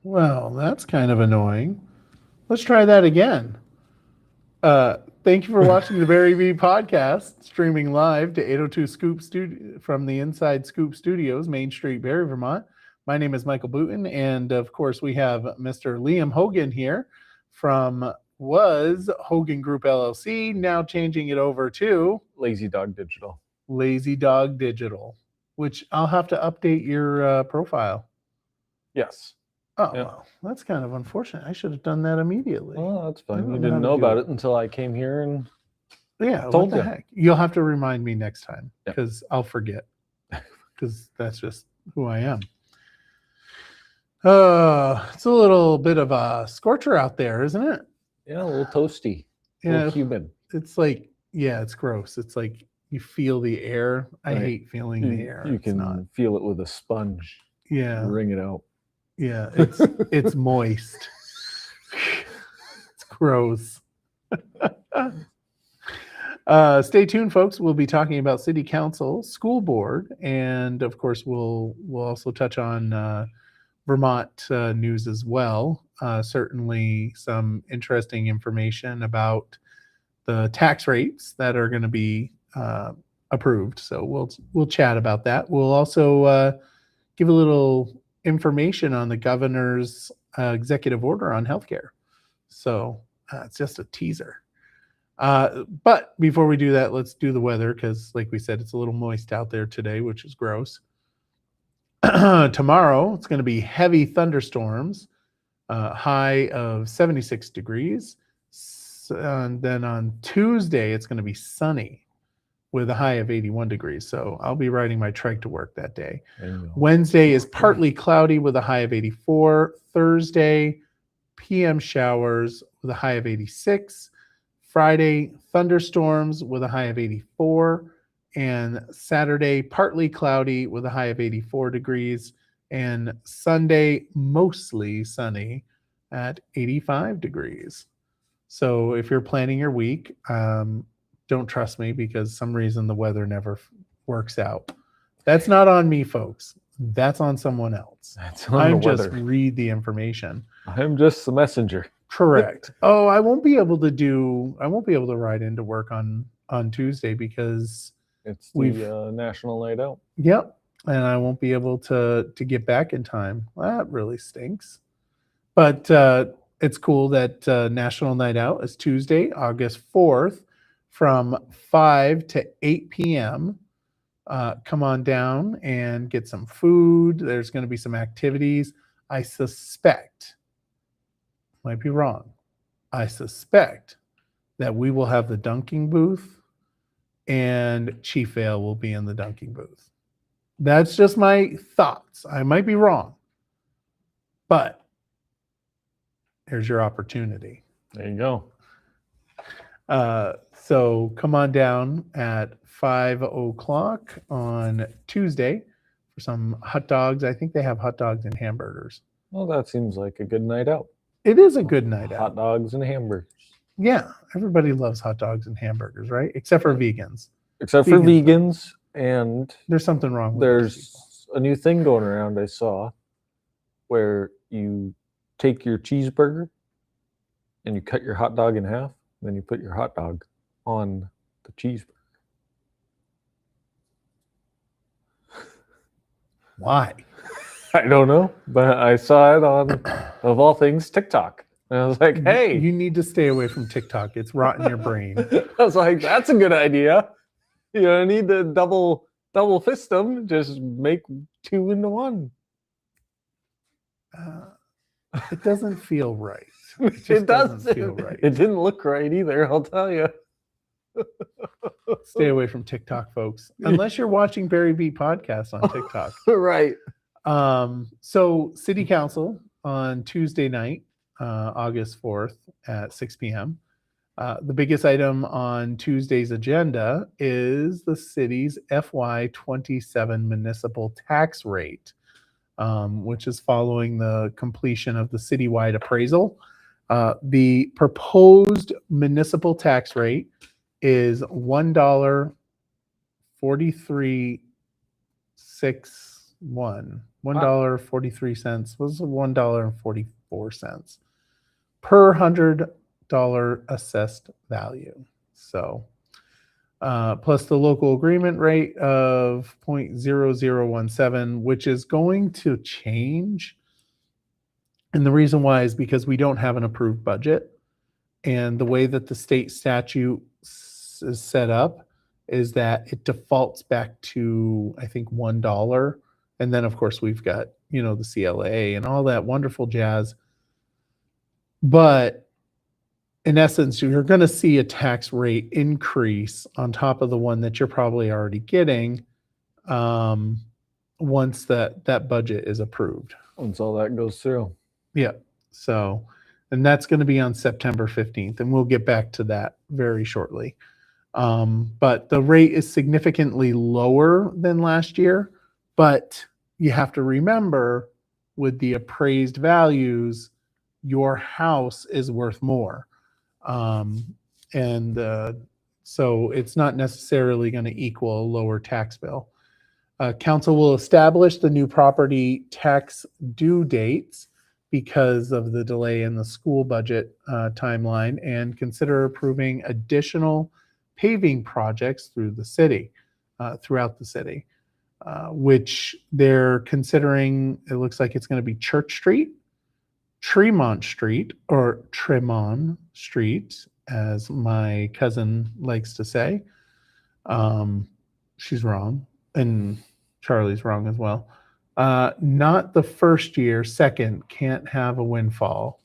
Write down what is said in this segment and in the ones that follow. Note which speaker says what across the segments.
Speaker 1: Well, that's kind of annoying. Let's try that again. Thank you for watching the Barry V podcast, streaming live to 802 Scoop Studio from the Inside Scoop Studios, Main Street, Barre, Vermont. My name is Michael Booten, and of course, we have Mr. Liam Hogan here from Hogan Group LLC, now changing it over to
Speaker 2: Lazy Dog Digital.
Speaker 1: Lazy Dog Digital, which I'll have to update your profile.
Speaker 2: Yes.
Speaker 1: Oh, yeah. Well, that's kind of unfortunate. I should have done that immediately.
Speaker 2: Well, that's fine. You didn't know about it until I came here and
Speaker 1: told you. Heck? You'll have to remind me next time because I'll forget because that's just who I am. It's a little bit of a scorcher out there, isn't it?
Speaker 2: Yeah, a little toasty. A little humid.
Speaker 1: It's like, it's gross. It's like you feel the air. I hate feeling the air.
Speaker 2: You can feel it with a sponge.
Speaker 1: Yeah.
Speaker 2: Wring it out.
Speaker 1: Yeah, it's moist. It's gross. Stay tuned, folks. We'll be talking about city council, school board, and of course, we'll also touch on Vermont news as well. Certainly, some interesting information about the tax rates that are going to be approved. So we'll chat about that. We'll also give a little information on the governor's executive order on healthcare. So it's just a teaser. But before we do that, let's do the weather because, like we said, it's a little moist out there today, which is gross. Tomorrow, it's going to be heavy thunderstorms, high of 76 degrees. And then on Tuesday, it's going to be sunny with a high of 81 degrees. So I'll be riding my trike to work that day. Wednesday is partly cloudy with a high of 84. Thursday, PM showers with a high of 86. Friday, thunderstorms with a high of 84. And Saturday, partly cloudy with a high of 84 degrees. And Sunday, mostly sunny at 85 degrees. So if you're planning your week, don't trust me because some reason the weather never works out. That's not on me, folks. That's on someone else. I'm just read the information.
Speaker 2: I'm just the messenger.
Speaker 1: Correct. Oh, I won't be able to ride into work on Tuesday because
Speaker 2: it's the National Night Out.
Speaker 1: Yep. And I won't be able to get back in time. That really stinks. But it's cool that National Night Out is Tuesday, August 4th. From 5 to 8 p.m. Come on down and get some food. There's going to be some activities. I suspect, might be wrong, I suspect that we will have the dunking booth and Chief Vale will be in the dunking booth. That's just my thoughts. I might be wrong. But There's your opportunity.
Speaker 2: There you go.
Speaker 1: So come on down at 5 o'clock on Tuesday for some hot dogs. I think they have hot dogs and hamburgers.
Speaker 2: Well, that seems like a good night out.
Speaker 1: It is a good night out.
Speaker 2: Hot dogs and hamburgers.
Speaker 1: Yeah, everybody loves hot dogs and hamburgers, right? Except for vegans.
Speaker 2: Except for vegans, and
Speaker 1: there's something wrong with
Speaker 2: there's a new thing going around I saw where you take your cheeseburger and you cut your hot dog in half, then you put your hot dog on the cheeseburger.
Speaker 1: Why?
Speaker 2: I don't know, but I saw it on, of all things, TikTok. And I was like, hey.
Speaker 1: You need to stay away from TikTok. It's rotting your brain.
Speaker 2: I was like, that's a good idea. You don't need to double fist them. Just make 2 into 1.
Speaker 1: It doesn't feel right.
Speaker 2: It doesn't
Speaker 1: feel right.
Speaker 2: It didn't look right either, I'll tell you.
Speaker 1: Stay away from TikTok, folks. Unless you're watching Barry B podcast on TikTok.
Speaker 2: Right.
Speaker 1: So City Council on Tuesday night, August 4th at 6 p.m. The biggest item on Tuesday's agenda is the city's FY27 municipal tax rate, which is following the completion of the citywide appraisal. The proposed municipal tax rate is $1.4361. $1.43 was $1.44 per $100 assessed value. So, plus the local agreement rate of 0.0017, which is going to change. And the reason why is because we don't have an approved budget. And the way that the state statute is set up is that it defaults back to, I think, $1. And then, of course, we've got, the CLA and all that wonderful jazz. But in essence, you're going to see a tax rate increase on top of the one that you're probably already getting once that budget is approved.
Speaker 2: Once all that goes through.
Speaker 1: Yeah. So, and that's going to be on September 15th, and we'll get back to that very shortly. But the rate is significantly lower than last year, but you have to remember with the appraised values, your house is worth more. So it's not necessarily going to equal a lower tax bill. Council will establish the new property tax due dates because of the delay in the school budget timeline, and consider approving additional paving projects throughout the city, which they're considering. It looks like it's going to be Church Street, Tremont Street, or Tremont Street, as my cousin likes to say. She's wrong, and Charlie's wrong as well. Not the first year, second, can't have a windfall.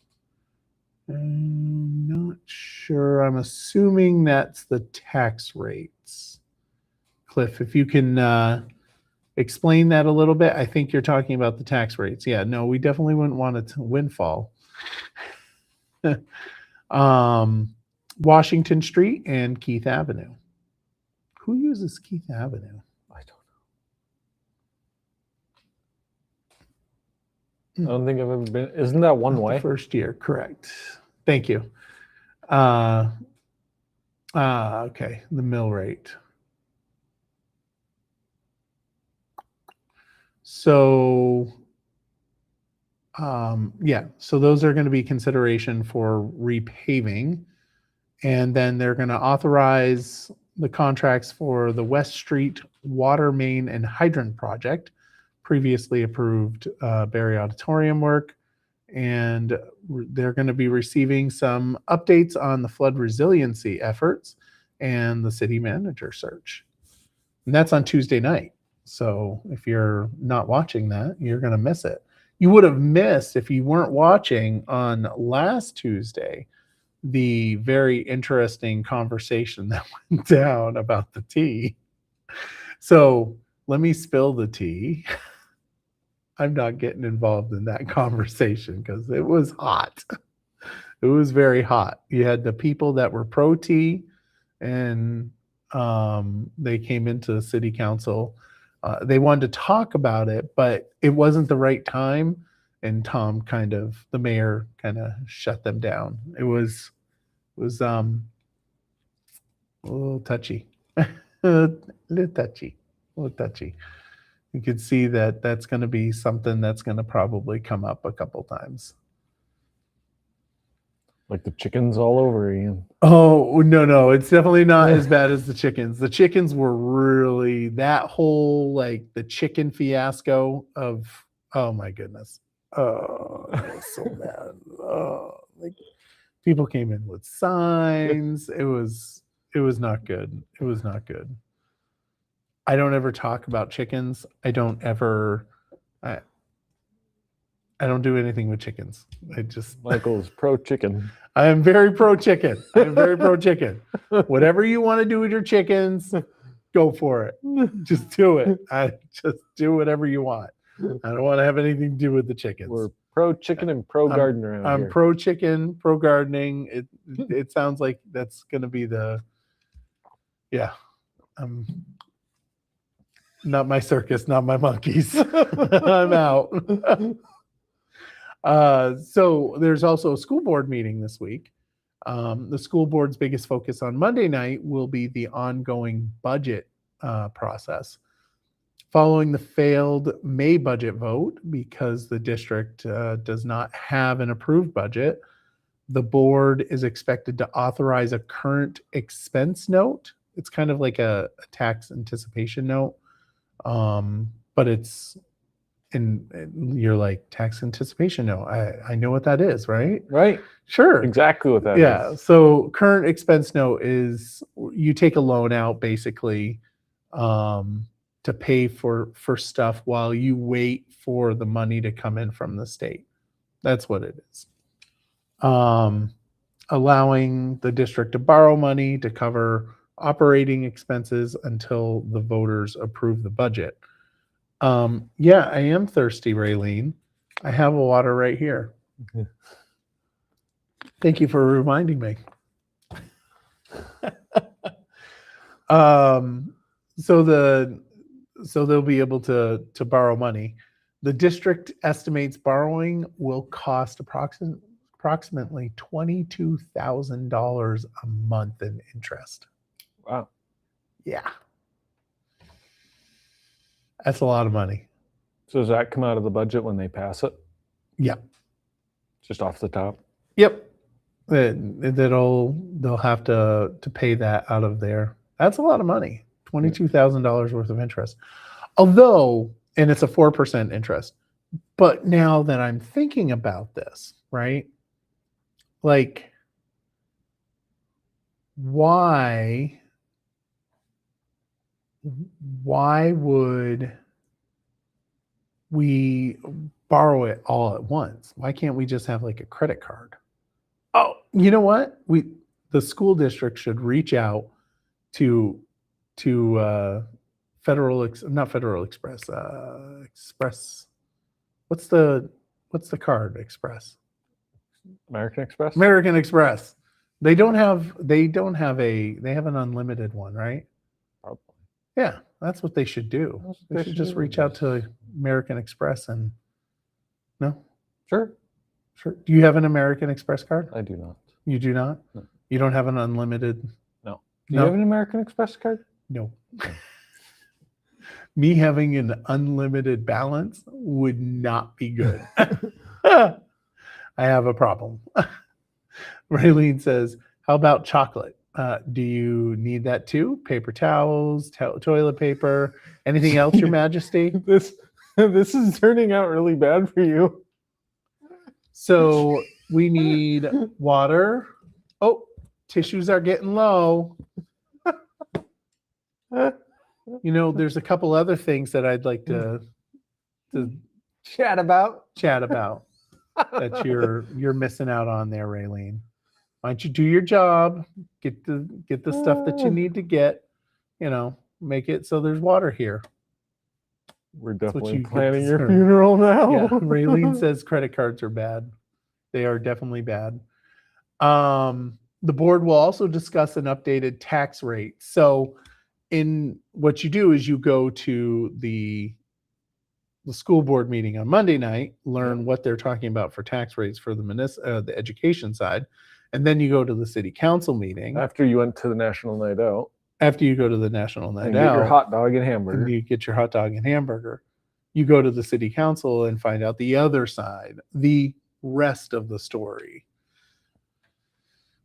Speaker 1: I'm not sure. I'm assuming that's the tax rates. Cliff, if you can explain that a little bit. I think you're talking about the tax rates. Yeah, no, we definitely wouldn't want it to windfall. Washington Street and Keith Avenue. Who uses Keith Avenue?
Speaker 2: I don't think I've ever been. Isn't that one way?
Speaker 1: First year, correct. Thank you. Okay, the mill rate. So, so those are going to be consideration for repaving. And then they're going to authorize the contracts for the West Street water main and hydrant project, previously approved Barre Auditorium work. And they're going to be receiving some updates on the flood resiliency efforts and the city manager search. And that's on Tuesday night. So if you're not watching that, you're going to miss it. You would have missed, if you weren't watching on last Tuesday, the very interesting conversation that went down about the tea. So let me spill the tea. I'm not getting involved in that conversation because it was hot. It was very hot. You had the people that were pro tea, and they came into the city council. They wanted to talk about it, but it wasn't the right time. And the mayor, kind of shut them down. It was a little touchy, a little touchy, a little touchy. You could see that that's going to be something that's going to probably come up a couple times.
Speaker 2: Like the chickens all over again.
Speaker 1: Oh, no, it's definitely not as bad as the chickens. The chickens were really that whole like the chicken fiasco of, oh my goodness. Oh, that was so bad. Oh, like people came in with signs. It was not good. It was not good. I don't ever talk about chickens. I don't do anything with chickens.
Speaker 2: Michael's pro chicken.
Speaker 1: I am very pro chicken. I am very pro chicken. Whatever you want to do with your chickens, go for it. Just do it. Just do whatever you want. I don't want to have anything to do with the chickens.
Speaker 2: We're pro chicken and pro garden around
Speaker 1: I'm
Speaker 2: here.
Speaker 1: pro chicken, pro gardening. It sounds like that's going to be not my circus, not my monkeys. I'm out. So there's also a school board meeting this week. The school board's biggest focus on Monday night will be the ongoing budget process. Following the failed May budget vote, because the district does not have an approved budget, the board is expected to authorize a current expense note. It's kind of like a tax anticipation note, but it's and you're like, tax anticipation note. I know what that is, right?
Speaker 2: Right.
Speaker 1: Sure.
Speaker 2: Exactly what that is.
Speaker 1: Yeah. So current expense note is you take a loan out basically to pay for stuff while you wait for the money to come in from the state. That's what it is. Allowing the district to borrow money to cover operating expenses until the voters approve the budget. Yeah, I am thirsty, Raylene. I have water right here. Thank you for reminding me. So they'll be able to borrow money. The district estimates borrowing will cost approximately $22,000 a month in interest.
Speaker 2: Wow.
Speaker 1: Yeah. That's a lot of money.
Speaker 2: So does that come out of the budget when they pass it?
Speaker 1: Yeah.
Speaker 2: Just off the top?
Speaker 1: Yep. They'll have to pay that out of there. That's a lot of money. $22,000 worth of interest. Although, and it's a 4% interest. But now that I'm thinking about this, right? Like, why would we borrow it all at once? Why can't we just have like a credit card? Oh, you know what? The school district should reach out to not Federal Express, Express. What's the card? Express.
Speaker 2: American Express?
Speaker 1: American Express. They have an unlimited one, right?
Speaker 2: Probably.
Speaker 1: Yeah, that's what they should do. They should just reach out to American Express and no?
Speaker 2: Sure.
Speaker 1: Sure. Do you have an American Express card?
Speaker 2: I do not.
Speaker 1: You do not?
Speaker 2: No.
Speaker 1: You don't have an unlimited?
Speaker 2: No. Do you have an American Express card?
Speaker 1: No. Me having an unlimited balance would not be good. I have a problem. Raylene says, how about chocolate? Do you need that too? Paper towels, toilet paper, anything else, Your Majesty?
Speaker 2: This is turning out really bad for you.
Speaker 1: So we need water. Oh, tissues are getting low. There's a couple other things that I'd like to
Speaker 2: chat about
Speaker 1: that you're missing out on there, Raylene. Why don't you do your job, get the stuff that you need to get, make it so there's water here.
Speaker 2: We're definitely planning your funeral now.
Speaker 1: Yeah. Raylene says credit cards are bad. They are definitely bad. The board will also discuss an updated tax rate. So in what you do is you go to the school board meeting on Monday night, learn what they're talking about for tax rates for the education side, and then you go to the city council meeting
Speaker 2: After you went to the national night out
Speaker 1: after you go to the national night
Speaker 2: and get your
Speaker 1: out
Speaker 2: hot dog and
Speaker 1: and
Speaker 2: hamburger.
Speaker 1: you get your hot dog and hamburger. You go to the city council and find out the other side, the rest of the story,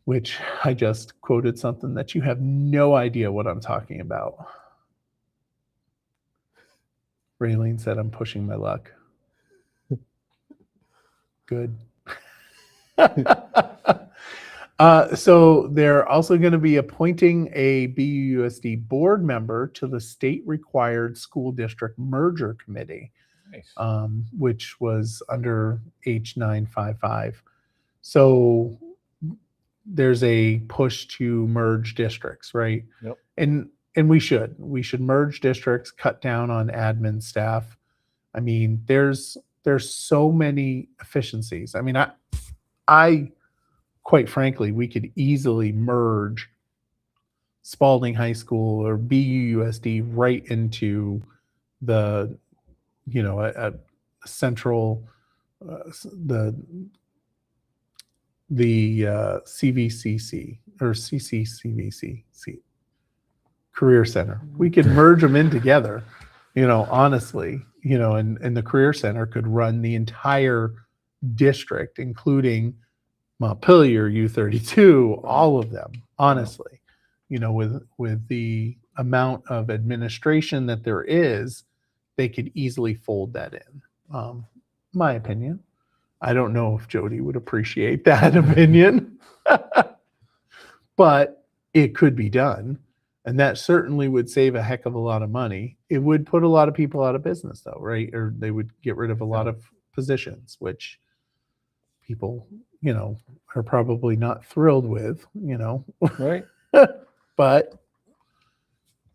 Speaker 1: which I just quoted something that you have no idea what I'm talking about. Raylene said I'm pushing my luck. Good. So they're also going to be appointing a BUSD board member to the state required school district merger committee,
Speaker 2: Nice.
Speaker 1: which was under H955. So there's a push to merge districts, right?
Speaker 2: Yep.
Speaker 1: And we should merge districts, cut down on admin staff. I mean, there's so many efficiencies. I mean, I quite frankly, we could easily merge Spalding High School or BUUSD right into the, a central, the CVCC or CCCVC Career Center. We could merge them in together, honestly, and the Career Center could run the entire district, including Montpelier, U32, all of them, honestly, with the amount of administration that there is, they could easily fold that in. My opinion. I don't know if Jody would appreciate that opinion, but it could be done. And that certainly would save a heck of a lot of money. It would put a lot of people out of business though, right? Or they would get rid of a lot of positions, which people, are probably not thrilled with,
Speaker 2: Right.
Speaker 1: but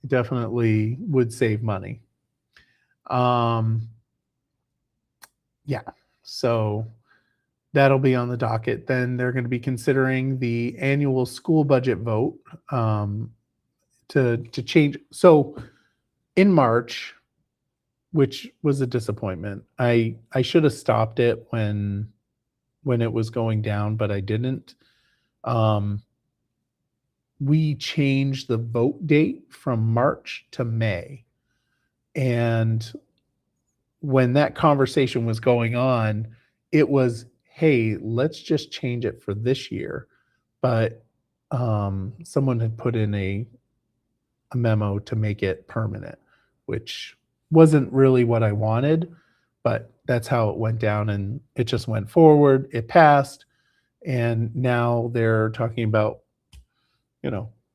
Speaker 1: definitely would save money. Yeah. So that'll be on the docket. Then they're going to be considering the annual school budget vote to change. So in March, which was a disappointment, I should have stopped it when it was going down, but I didn't. We changed the vote date from March to May. And when that conversation was going on, it was, hey, let's just change it for this year. But someone had put in a memo to make it permanent, which wasn't really what I wanted, but that's how it went down, and it just went forward. It passed, and now they're talking about,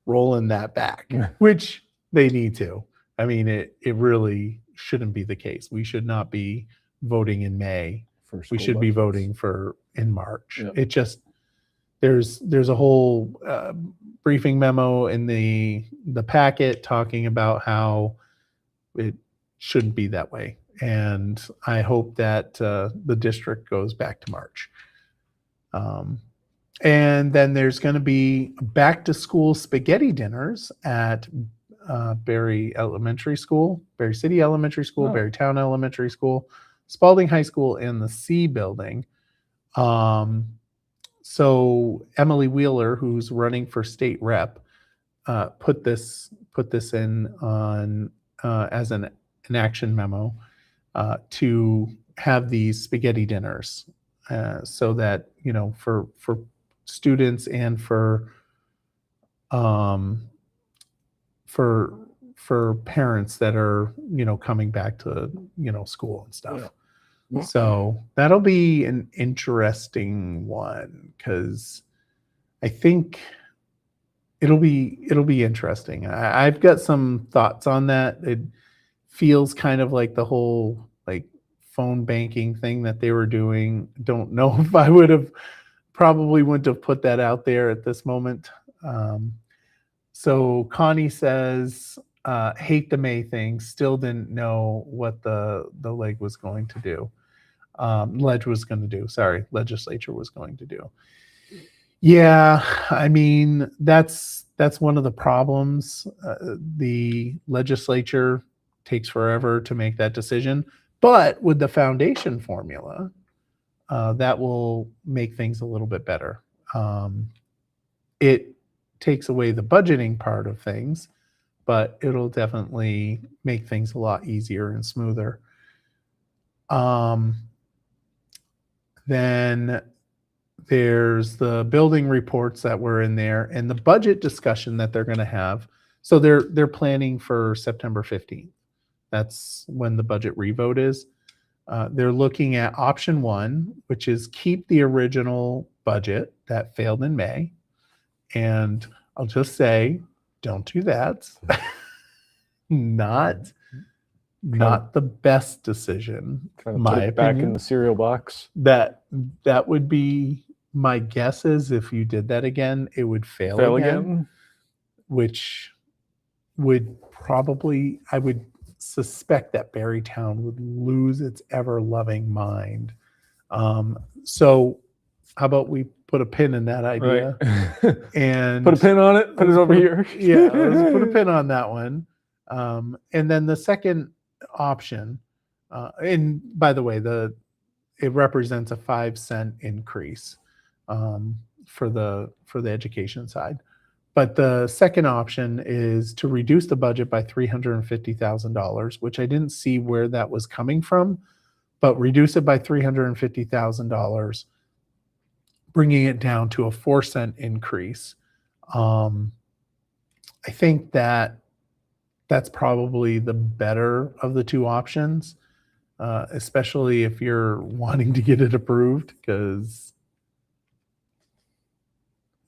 Speaker 1: rolling that back, which they need to. I mean, it really shouldn't be the case. We should not be voting in May. We should be voting in March.
Speaker 2: Yep.
Speaker 1: It just there's a whole briefing memo in the packet talking about how it shouldn't be that way, and I hope that the district goes back to March. And then there's going to be back to school spaghetti dinners at Barre Elementary School, Barre City Elementary School, Barre Town Elementary School, Spalding High School, and the C building. So Emily Wheeler, who's running for state rep, put this in on as an action memo to have these spaghetti dinners, so that for students and for parents that are coming back to school and stuff. Yeah. So that'll be an interesting one, because I think it'll be interesting. I've got some thoughts on that. It feels kind of like the whole phone banking thing that they were doing. Don't know if I probably wouldn't have put that out there at this moment. So Connie says, hate the May thing, still didn't know what the leg was going to do. Legislature was going to do. Yeah, I mean, that's one of the problems. The legislature takes forever to make that decision, but with the foundation formula, that will make things a little bit better. It takes away the budgeting part of things, but it'll definitely make things a lot easier and smoother. Um, then there's the building reports that were in there and the budget discussion that they're going to have. So they're planning for September 15th. That's when the budget revote is. They're looking at option one, which is keep the original budget that failed in May. And I'll just say, don't do that. Not the best decision,
Speaker 2: Kind of
Speaker 1: my
Speaker 2: put it back in
Speaker 1: opinion.
Speaker 2: the cereal box.
Speaker 1: That would be my guess is if you did that again, it would fail again, which would probably, I would suspect that Barrytown would lose its ever-loving mind. So how about we put a pin in that idea?
Speaker 2: Right.
Speaker 1: And
Speaker 2: put a pin on it, put it over here.
Speaker 1: Yeah, let's put a pin on that one. And then the second option, and by the way, it represents a 5 cent increase for the education side. But the second option is to reduce the budget by $350,000, which I didn't see where that was coming from, but reduce it by $350,000, bringing it down to a 4 cent increase. I think that's probably the better of the two options, especially if you're wanting to get it approved, because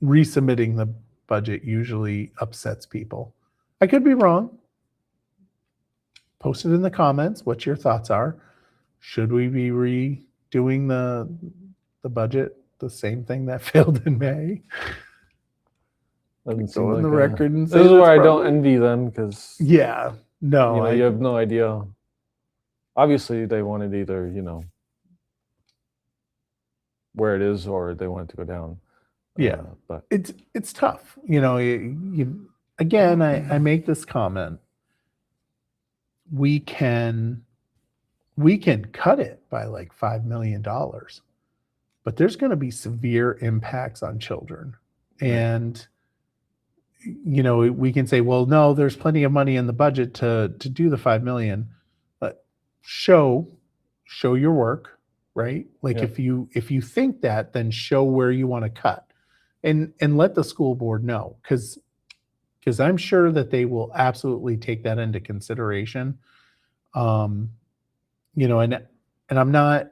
Speaker 1: resubmitting the budget usually upsets people. I could be wrong. Post it in the comments what your thoughts are. Should we be redoing the budget, the same thing that failed in May?
Speaker 2: Doesn't
Speaker 1: Go
Speaker 2: seem
Speaker 1: on
Speaker 2: like
Speaker 1: the record and say
Speaker 2: this is
Speaker 1: that's
Speaker 2: where I don't
Speaker 1: probably-
Speaker 2: envy them, because
Speaker 1: Yeah, no,
Speaker 2: you have no idea. Obviously, they wanted either where it is, or they want it to go down.
Speaker 1: Yeah.
Speaker 2: But
Speaker 1: it's tough. Again, I make this comment. We can cut it by like $5 million, but there's going to be severe impacts on children. And we can say, well, no, there's plenty of money in the budget to do the 5 million, but show your work, right? Like if you think that, then show where you want to cut. And let the school board know, because I'm sure that they will absolutely take that into consideration. And I'm not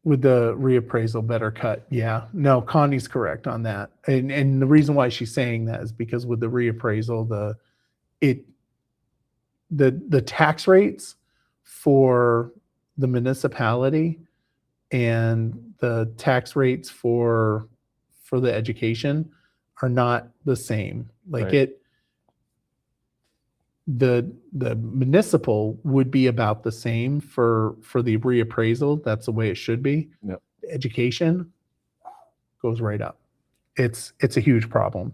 Speaker 1: with the reappraisal better cut. Yeah, no, Connie's correct on that. And the reason why she's saying that is because with the reappraisal, the tax rates for the municipality and the tax rates for the education are not the same. Like
Speaker 2: Right.
Speaker 1: the municipal would be about the same for the reappraisal. That's the way it should be.
Speaker 2: Yep.
Speaker 1: The education goes right up. It's a huge problem.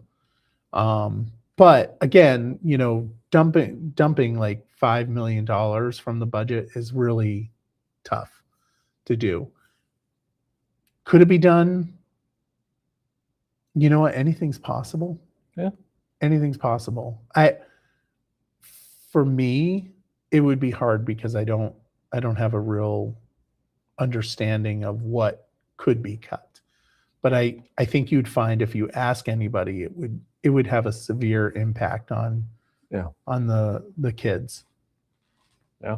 Speaker 1: But again, dumping like $5 million from the budget is really tough to do. Could it be done? You know what? Anything's possible.
Speaker 2: Yeah.
Speaker 1: Anything's possible. For me, it would be hard because I don't have a real understanding of what could be cut. But I think you'd find if you ask anybody, it would have a severe impact on the kids.
Speaker 2: Yeah.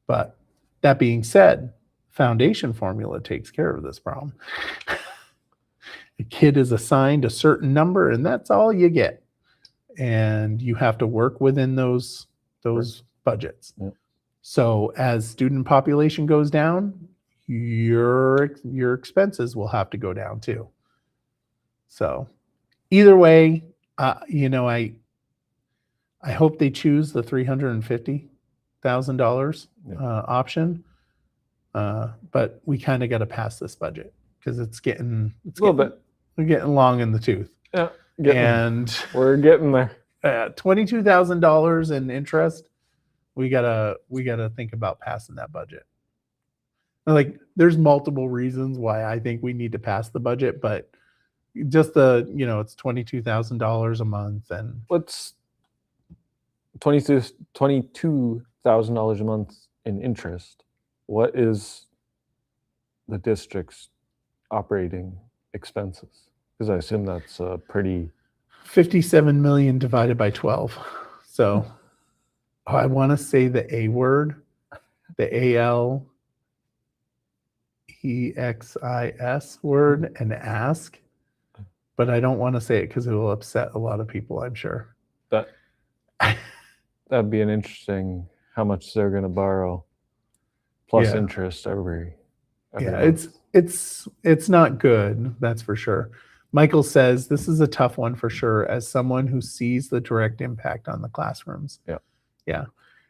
Speaker 1: But that being said, foundation formula takes care of this problem. A kid is assigned a certain number, and that's all you get. And you have to work within those budgets.
Speaker 2: Yep.
Speaker 1: So as student population goes down, your expenses will have to go down too. So either way, I hope they choose the $350,000 option. But we kind of got to pass this budget. because it's getting
Speaker 2: A little bit.
Speaker 1: we're getting long in the tooth.
Speaker 2: Yeah.
Speaker 1: And
Speaker 2: We're getting there.
Speaker 1: $22,000 in interest. We gotta think about passing that budget. Like, there's multiple reasons why I think we need to pass the budget, but just it's $22,000 a month, and
Speaker 2: What's $22,000 a month in interest? What is the district's operating expenses? Because I assume that's a pretty
Speaker 1: 57 million divided by 12. So I want to say the A word, the ALEXIS word, and ask, but I don't want to say it because it will upset a lot of people, I'm sure.
Speaker 2: That'd be an interesting how much they're going to borrow plus
Speaker 1: Yeah.
Speaker 2: interest every
Speaker 1: Yeah,
Speaker 2: month.
Speaker 1: it's not good, that's for sure. Michael says this is a tough one for sure as someone who sees the direct impact on the classrooms. Yeah.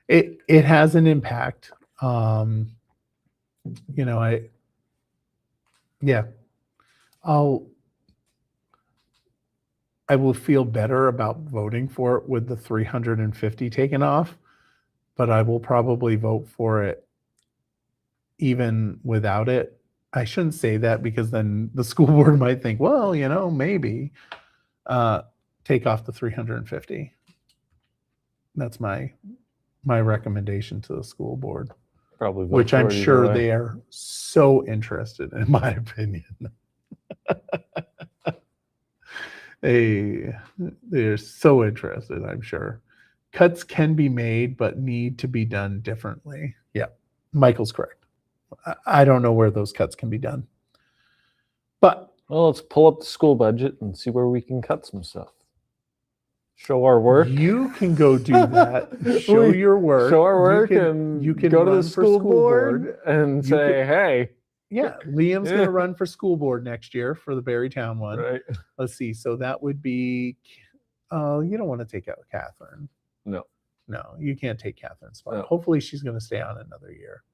Speaker 1: It has an impact. I will feel better about voting for it with the 350 taken off, but I will probably vote for it even without it. I shouldn't say that because then the school board might think, well, maybe take off the 350. That's my recommendation to the school board,
Speaker 2: Probably vote
Speaker 1: which I'm
Speaker 2: for it either
Speaker 1: sure
Speaker 2: way.
Speaker 1: they are so interested in my opinion. They're so interested, I'm sure. Cuts can be made, but need to be done differently. Yeah, Michael's correct. I don't know where those cuts can be done. But
Speaker 2: Well, let's pull up the school budget and see where we can cut some stuff. Show our work.
Speaker 1: you can go do that. Show your work.
Speaker 2: Show our work,
Speaker 1: you can
Speaker 2: go to
Speaker 1: run
Speaker 2: the
Speaker 1: for
Speaker 2: school board and
Speaker 1: You
Speaker 2: say, hey.
Speaker 1: Yeah, Liam's going to run for school board next year for the Barrytown one.
Speaker 2: Right.
Speaker 1: Let's see. So that would be, you don't want to take out Catherine.
Speaker 2: No,
Speaker 1: you can't take Catherine's spot.
Speaker 2: No.
Speaker 1: Hopefully she's going to stay on another year.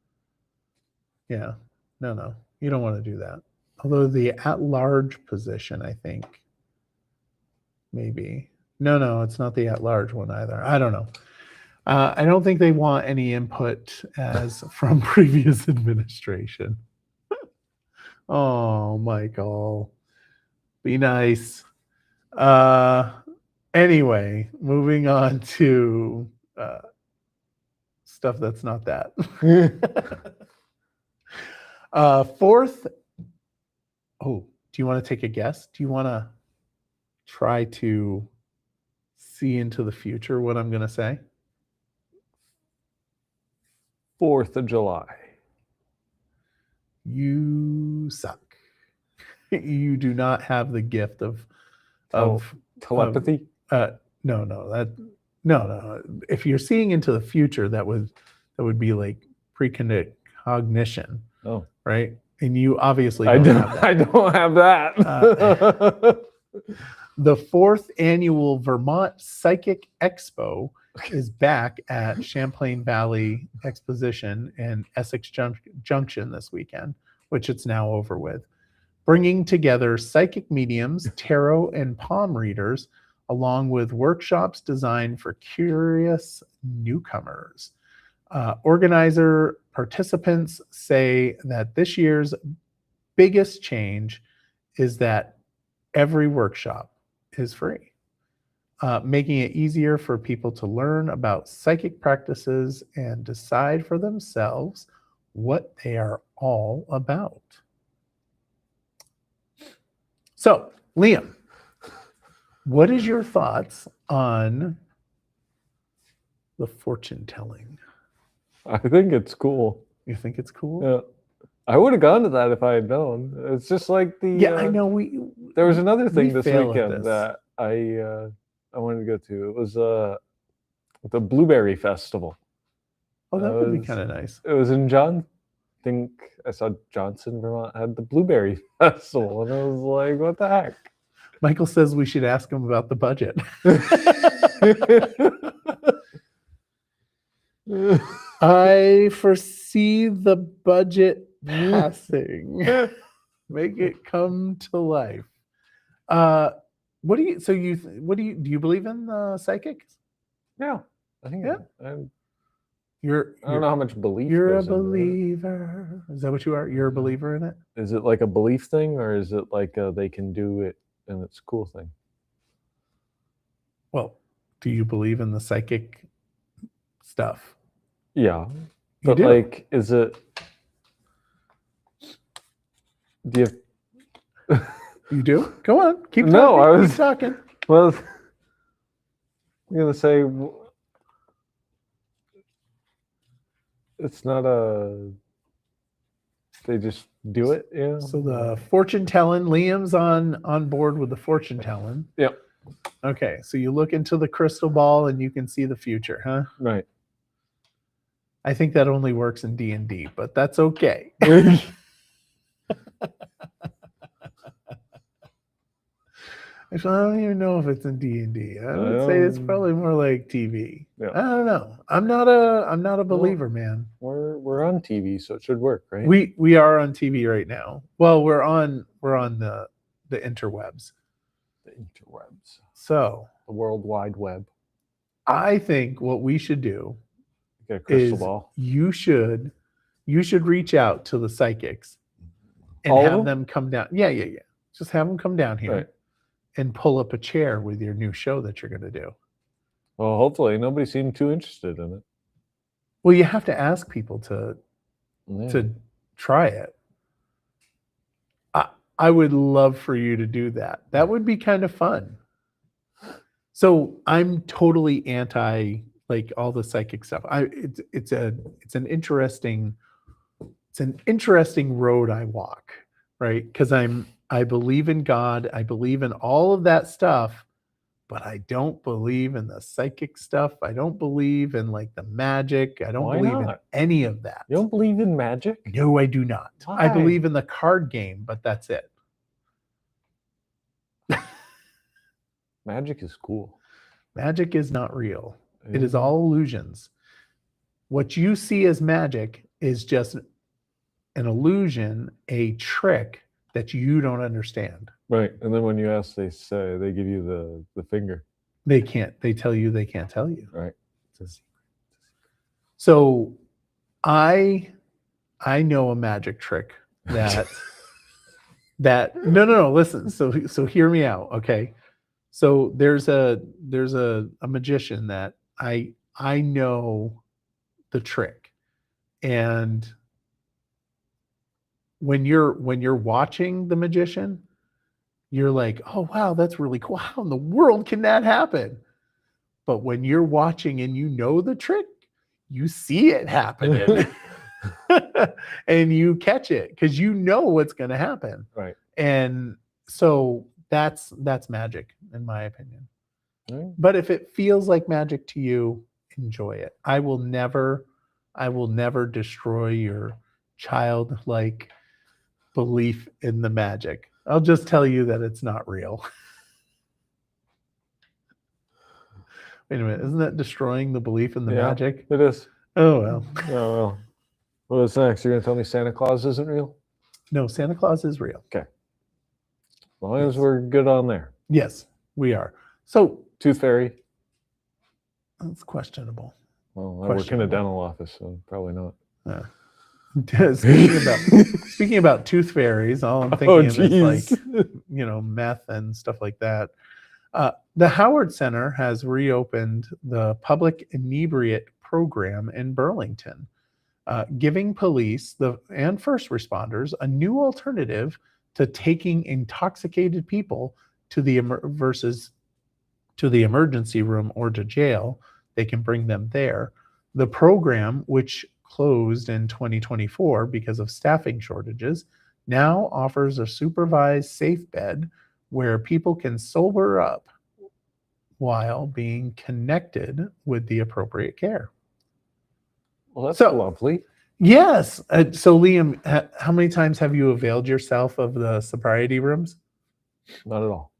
Speaker 1: Yeah, no, you don't want to do that. Although the at-large position, I think, maybe. No, it's not the at-large one either. I don't know. I don't think they want any input as from previous administration. Oh, Michael, be nice. Anyway, moving on to stuff that's not that. Fourth. Oh, do you want to take a guess? Do you want to try to see into the future what I'm going to say?
Speaker 2: 4th of July.
Speaker 1: You suck. You do not have the gift of
Speaker 2: telepathy.
Speaker 1: No. If you're seeing into the future, that would be like precognition.
Speaker 2: Oh,
Speaker 1: right. And you obviously
Speaker 2: I
Speaker 1: don't have that.
Speaker 2: I don't have that.
Speaker 1: The 4th annual Vermont Psychic Expo is back at Champlain Valley Exposition in Essex Junction this weekend, which it's now over with, bringing together psychic mediums, tarot, and palm readers, along with workshops designed for curious newcomers. Organizer participants say that this year's biggest change is that every workshop is free, making it easier for people to learn about psychic practices and decide for themselves what they are all about. So, Liam, what is your thoughts on the fortune telling?
Speaker 2: I think it's cool.
Speaker 1: You think it's cool?
Speaker 2: Yeah. I would have gone to that if I had known. It's just like the
Speaker 1: I know
Speaker 2: there was another thing this
Speaker 1: fail at
Speaker 2: weekend
Speaker 1: this.
Speaker 2: that I wanted to go to. It was the Blueberry Festival.
Speaker 1: Oh, that would be kind of nice.
Speaker 2: It was in I think I saw Johnson, Vermont had the Blueberry Festival, and I was like, what the heck?
Speaker 1: Michael says we should ask him about the budget. I foresee the budget passing. Make it come to life. What do you? So you? What do you? Do you believe in psychics?
Speaker 2: Yeah, I think
Speaker 1: Yeah.
Speaker 2: I
Speaker 1: You're.
Speaker 2: don't know how much belief
Speaker 1: You're a
Speaker 2: goes into it.
Speaker 1: believer. Is that what you are? You're a believer in it?
Speaker 2: Is it like a belief thing, or is it like they can do it and it's a cool thing?
Speaker 1: Well, do you believe in the psychic stuff?
Speaker 2: Yeah,
Speaker 1: You
Speaker 2: but
Speaker 1: do.
Speaker 2: like, is it? Do you?
Speaker 1: You do? Go on. Keep talking.
Speaker 2: No, I was-
Speaker 1: Keep talking.
Speaker 2: Well, I'm gonna say it's not a. They just do it, yeah.
Speaker 1: So the fortune telling, Liam's on board with the fortune telling.
Speaker 2: Yep.
Speaker 1: Okay, so you look into the crystal ball and you can see the future, huh?
Speaker 2: Right.
Speaker 1: I think that only works in D&D, but that's okay. Actually, I don't even know if it's in D&D. I would say it's probably more like TV.
Speaker 2: Yeah.
Speaker 1: I don't know. I'm not a believer, man.
Speaker 2: We're on TV, so it should work, right?
Speaker 1: We are on TV right now. Well, we're on the interwebs.
Speaker 2: The interwebs.
Speaker 1: So
Speaker 2: the World Wide Web.
Speaker 1: I think what we should do
Speaker 2: Get a crystal
Speaker 1: is
Speaker 2: ball.
Speaker 1: you should reach out to the psychics and
Speaker 2: All of
Speaker 1: have
Speaker 2: them?
Speaker 1: them come down. Yeah. Just have them come down here
Speaker 2: Right.
Speaker 1: and pull up a chair with your new show that you're going to do.
Speaker 2: Well, hopefully nobody seemed too interested in it.
Speaker 1: Well, you have to ask people to try it. I would love for you to do that. That would be kind of fun. So I'm totally anti like all the psychic stuff. It's an interesting road I walk, right? Because I believe in God, I believe in all of that stuff, but I don't believe in the psychic stuff. I don't believe in like the magic. I don't
Speaker 2: Why
Speaker 1: believe in
Speaker 2: not?
Speaker 1: any of that.
Speaker 2: You don't believe in magic?
Speaker 1: No, I do not. I
Speaker 2: Why?
Speaker 1: believe in the card game, but that's it.
Speaker 2: Magic is cool.
Speaker 1: Magic is not real. It is all illusions. What you see as magic is just an illusion, a trick that you don't understand.
Speaker 2: Right. And then when you ask, they give you the finger.
Speaker 1: They can't. They tell you they can't tell you.
Speaker 2: Right.
Speaker 1: So I know a magic trick that no, listen. So hear me out, okay? So there's a magician that I know the trick. And when you're watching the magician, you're like, oh wow, that's really cool. How in the world can that happen? But when you're watching and you know the trick, you see it happening. And you catch it because you know what's going to happen.
Speaker 2: Right.
Speaker 1: And so that's magic in my opinion.
Speaker 2: Right.
Speaker 1: But if it feels like magic to you, enjoy it. I will never destroy your childlike belief in the magic. I'll just tell you that it's not real. Wait a minute, isn't that destroying the belief in the magic?
Speaker 2: It is.
Speaker 1: Oh well.
Speaker 2: Oh well. What's next? You're gonna tell me Santa Claus isn't real?
Speaker 1: No, Santa Claus is real.
Speaker 2: Okay. As long as we're good on there.
Speaker 1: Yes, we are. So
Speaker 2: Tooth Fairy.
Speaker 1: that's questionable.
Speaker 2: Well, I work in a dental office, so probably not.
Speaker 1: Speaking about tooth fairies, all I'm thinking is like, meth and stuff like that. The Howard Center has reopened the public inebriate program in Burlington, giving police and first responders a new alternative to taking intoxicated people to the emergency room or to jail. They can bring them there. The program, which closed in 2024 because of staffing shortages, now offers a supervised safe bed where people can sober up while being connected with the appropriate care.
Speaker 2: Well, that's lovely.
Speaker 1: Yes. So Liam, how many times have you availed yourself of the sobriety rooms?
Speaker 2: Not at all.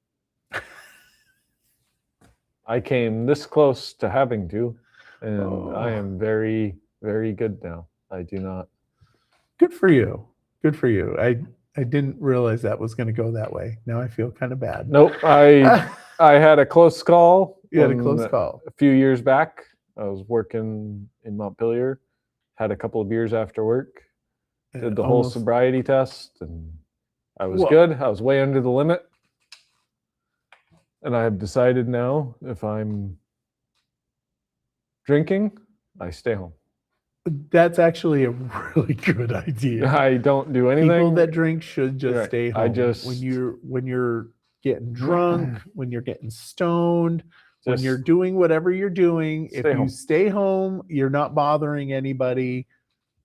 Speaker 2: I came this close to having to, and I am very, very good now. I do not.
Speaker 1: Good for you. Good for you. didn't realize that was going to go that way. Now I feel kind of bad.
Speaker 2: Nope. I had a close call.
Speaker 1: You had a close call.
Speaker 2: A few years back, I was working in Montpelier, had a couple of beers after work, did the whole sobriety test, and I was good. I was way under the limit. And I have decided now, if I'm drinking, I stay home.
Speaker 1: That's actually a really good idea.
Speaker 2: I don't do anything.
Speaker 1: People that drink should just stay home.
Speaker 2: I just
Speaker 1: when you're getting drunk, when you're getting stoned, when you're doing whatever you're doing, if you stay home, you're not bothering anybody.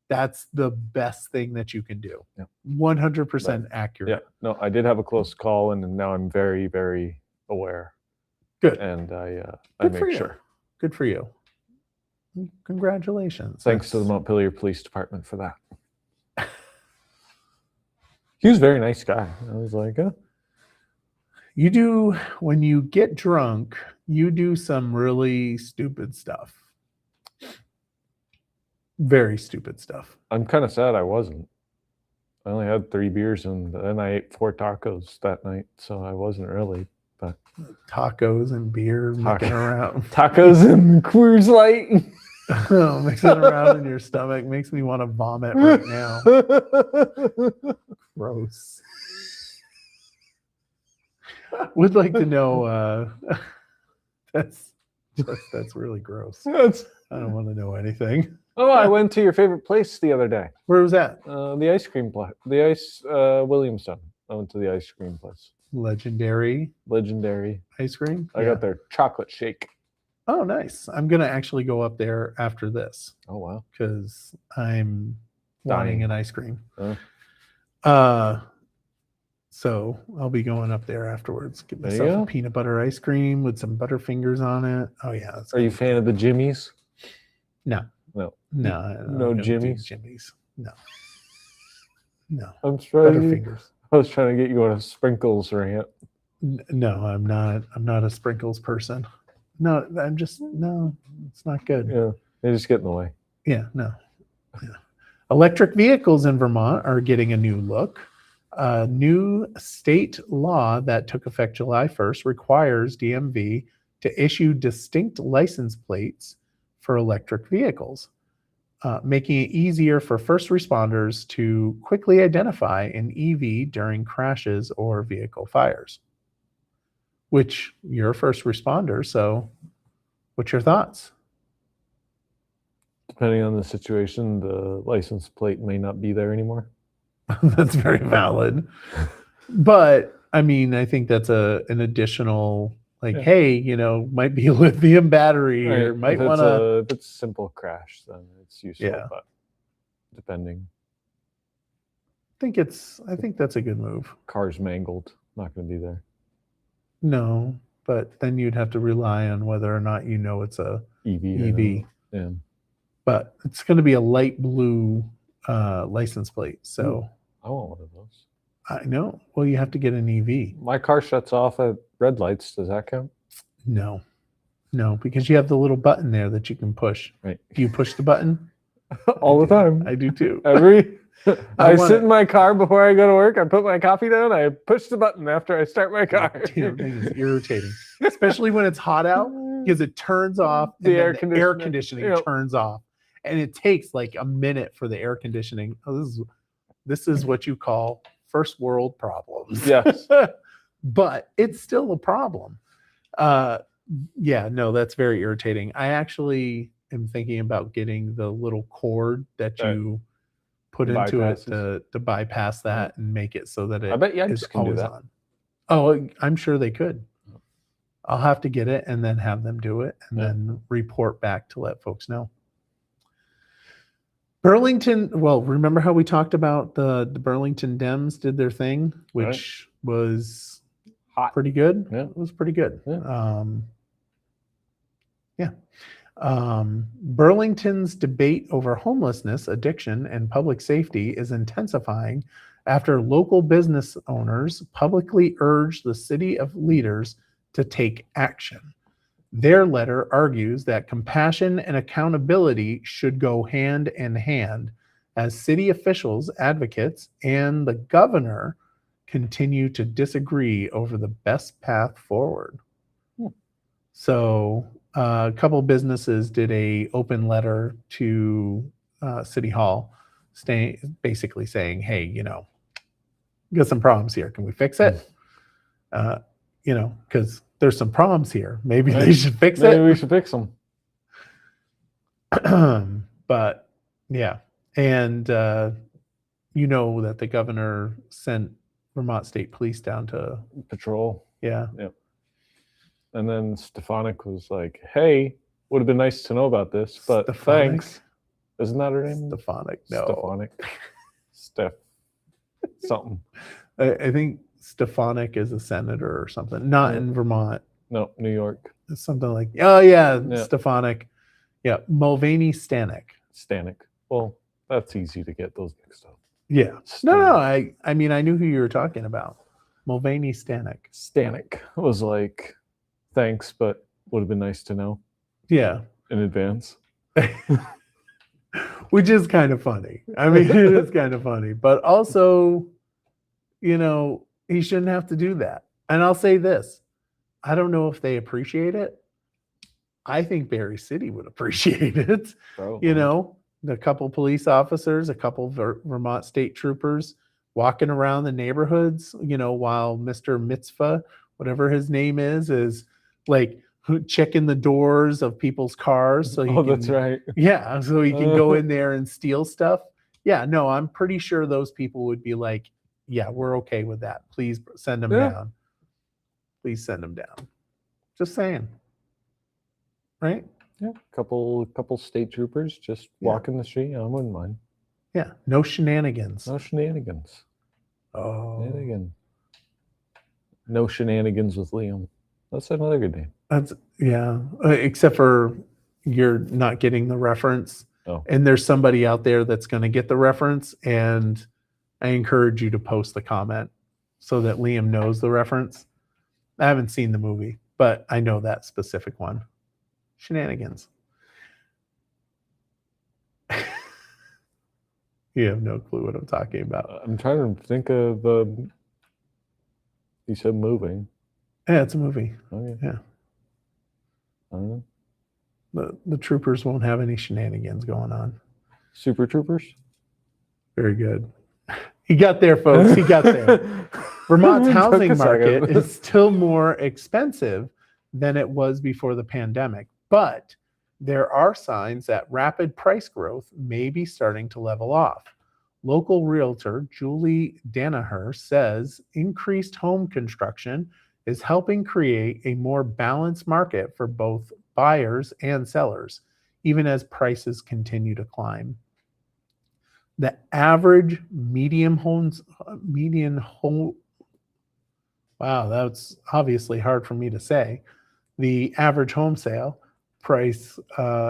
Speaker 1: That's the best thing that you can do. 100% accurate.
Speaker 2: Yeah. No, I did have a close call, and now I'm very, very aware.
Speaker 1: Good.
Speaker 2: And I
Speaker 1: Good
Speaker 2: make sure.
Speaker 1: Good for you. Congratulations.
Speaker 2: Thanks to the Montpelier Police Department for that. He was a very nice guy. I was like,
Speaker 1: You do, when you get drunk, you do some really stupid stuff. Very stupid stuff.
Speaker 2: I'm kind of sad I wasn't. I only had 3 beers, and then I ate 4 tacos that night, so I wasn't really. But
Speaker 1: tacos and beer mixing around.
Speaker 2: Tacos and Coors Light.
Speaker 1: Mixing around in your stomach makes me want to vomit right now. Gross. Would like to know. That's really gross. I don't want to know anything.
Speaker 2: Oh, I went to your favorite place the other day.
Speaker 1: Where was that?
Speaker 2: The ice cream place. The ice Williamstown. I went to the ice cream place.
Speaker 1: Legendary ice cream.
Speaker 2: I got their chocolate shake.
Speaker 1: Oh, nice. I'm gonna actually go up there after this.
Speaker 2: Oh wow.
Speaker 1: Because I'm wanting an ice cream. So I'll be going up there afterwards. Get myself a peanut butter ice cream with some Butterfingers on it. Oh yeah.
Speaker 2: Are you a fan of the Jimmy's?
Speaker 1: No.
Speaker 2: No Jimmy's.
Speaker 1: No.
Speaker 2: I'm trying.
Speaker 1: Butterfingers.
Speaker 2: I was trying to get you on a sprinkles rant.
Speaker 1: No, I'm not. I'm not a sprinkles person. No, it's not good.
Speaker 2: Yeah, they just get in the way.
Speaker 1: Yeah, no. Yeah. Electric vehicles in Vermont are getting a new look. A new state law that took effect July 1st requires DMV to issue distinct license plates for electric vehicles, making it easier for first responders to quickly identify an EV during crashes or vehicle fires. Which you're a first responder, so what's your thoughts?
Speaker 2: Depending on the situation, the license plate may not be there anymore.
Speaker 1: That's very valid. But I mean, I think that's an additional, hey, might be a lithium battery, or might want to.
Speaker 2: If it's a simple crash, then it's useful.
Speaker 1: Yeah.
Speaker 2: But depending.
Speaker 1: I think that's a good move.
Speaker 2: Car's mangled, not going to be there.
Speaker 1: No, but then you'd have to rely on whether or not it's a EV.
Speaker 2: Yeah.
Speaker 1: But it's going to be a light blue license plate. So
Speaker 2: I want one of those.
Speaker 1: I know. Well, you have to get an EV.
Speaker 2: My car shuts off at red lights. Does that count?
Speaker 1: No, because you have the little button there that you can push.
Speaker 2: Right.
Speaker 1: Do you push the button?
Speaker 2: All the time.
Speaker 1: I do too.
Speaker 2: I sit in my car before I go to work. I put my coffee down. I push the button after I start my car.
Speaker 1: Damn, it's irritating, especially when it's hot out, because it turns off.
Speaker 2: The air
Speaker 1: conditioning turns off, and it takes like a minute for the air conditioning. Oh, this is what you call first world problems.
Speaker 2: Yes,
Speaker 1: but it's still a problem. That's very irritating. I actually am thinking about getting the little cord that you put into it to bypass that and make it so that it
Speaker 2: I bet you
Speaker 1: is
Speaker 2: can
Speaker 1: always
Speaker 2: do that.
Speaker 1: on. Oh, I'm sure they could. I'll have to get it and then have them do it and then report back to let folks know. Burlington, well, remember how we talked about the Burlington Dems did their thing, which was
Speaker 2: hot,
Speaker 1: pretty good.
Speaker 2: Yeah.
Speaker 1: It was pretty good.
Speaker 2: Yeah.
Speaker 1: Burlington's debate over homelessness, addiction, and public safety is intensifying after local business owners publicly urged the city of leaders to take action. Their letter argues that compassion and accountability should go hand in hand, as city officials, advocates, and the governor continue to disagree over the best path forward. So a couple businesses did a open letter to City Hall, basically saying, "Hey, got some problems here. Can we fix it? Because there's some problems here. Maybe they should fix it.
Speaker 2: Maybe we should fix them."
Speaker 1: But yeah, and that the governor sent Vermont State Police down to
Speaker 2: patrol.
Speaker 1: Yeah.
Speaker 2: Yep. And then Stefanik was like, "Hey, would have been nice to know about this, but thanks." Isn't that her name?
Speaker 1: Stefanik. No.
Speaker 2: Stefanik. Steph. Something.
Speaker 1: I think Stefanik is a senator or something. Not in Vermont.
Speaker 2: No, New York.
Speaker 1: It's something like, oh yeah, Stefanik. Yeah, Mulvaney Stanek.
Speaker 2: Stanek. Well, that's easy to get those mixed up.
Speaker 1: Yeah. No. I mean, I knew who you were talking about. Mulvaney Stanek.
Speaker 2: Stanek was like, thanks, but would have been nice to know.
Speaker 1: Yeah.
Speaker 2: In advance.
Speaker 1: Which is kind of funny. I mean, it is kind of funny. But also, he shouldn't have to do that. And I'll say this. I don't know if they appreciate it. I think Barre City would appreciate it.
Speaker 2: Probably.
Speaker 1: A couple police officers, a couple Vermont state troopers walking around the neighborhoods, while Mr. Mitzvah, whatever his name is like checking the doors of people's cars. So
Speaker 2: that's right.
Speaker 1: Yeah. So he can go in there and steal stuff. Yeah. No, I'm pretty sure those people would be like, yeah, we're okay with that. Please send them down. Please send them down. Just saying. Right?
Speaker 2: Yeah. Couple state troopers just walking the street. I wouldn't mind.
Speaker 1: Yeah. No shenanigans.
Speaker 2: No shenanigans.
Speaker 1: Oh.
Speaker 2: No shenanigans with Liam. That's another good name.
Speaker 1: Except for you're not getting the reference.
Speaker 2: Oh.
Speaker 1: And there's somebody out there that's going to get the reference. And I encourage you to post the comment so that Liam knows the reference. I haven't seen the movie, but I know that specific one. Shenanigans. You have no clue what I'm talking about.
Speaker 2: I'm trying to think of you said moving.
Speaker 1: Yeah, it's a movie.
Speaker 2: Okay.
Speaker 1: Yeah.
Speaker 2: I don't know.
Speaker 1: The troopers won't have any shenanigans going on.
Speaker 2: Super Troopers?
Speaker 1: Very good. He got there, folks. He got there. Vermont's housing market is still more expensive than it was before the pandemic, but there are signs that rapid price growth may be starting to level off. Local realtor Julie Danaher says increased home construction is helping create a more balanced market for both buyers and sellers, even as prices continue to climb. The average median home, wow, that's obviously hard for me to say. The average home sale price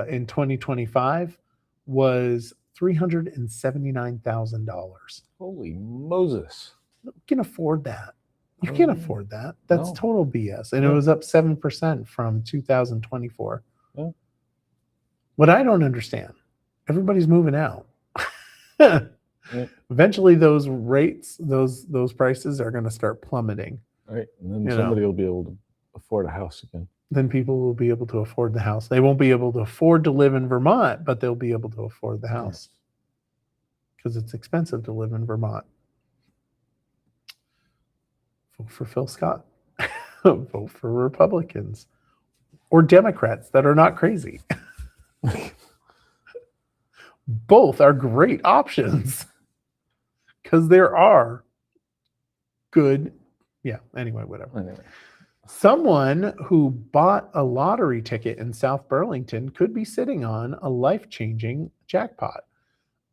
Speaker 1: in 2025 was $379,000.
Speaker 2: Holy Moses.
Speaker 1: You can afford that. You can't afford that. That's
Speaker 2: No.
Speaker 1: total BS. And it was up 7% from 2024.
Speaker 2: Yeah.
Speaker 1: What I don't understand, everybody's moving out.
Speaker 2: Yeah.
Speaker 1: Eventually those rates, those prices are going to start plummeting.
Speaker 2: Right. And then somebody will be able to afford a house again.
Speaker 1: Then people will be able to afford the house. They won't be able to afford to live in Vermont, but they'll be able to afford the house. Because it's expensive to live in Vermont. Vote for Phil Scott. Vote for Republicans. Or Democrats that are not crazy. Both are great options. Because there are good... Yeah, anyway, whatever.
Speaker 2: Anyway.
Speaker 1: Someone who bought a lottery ticket in South Burlington could be sitting on a life-changing jackpot.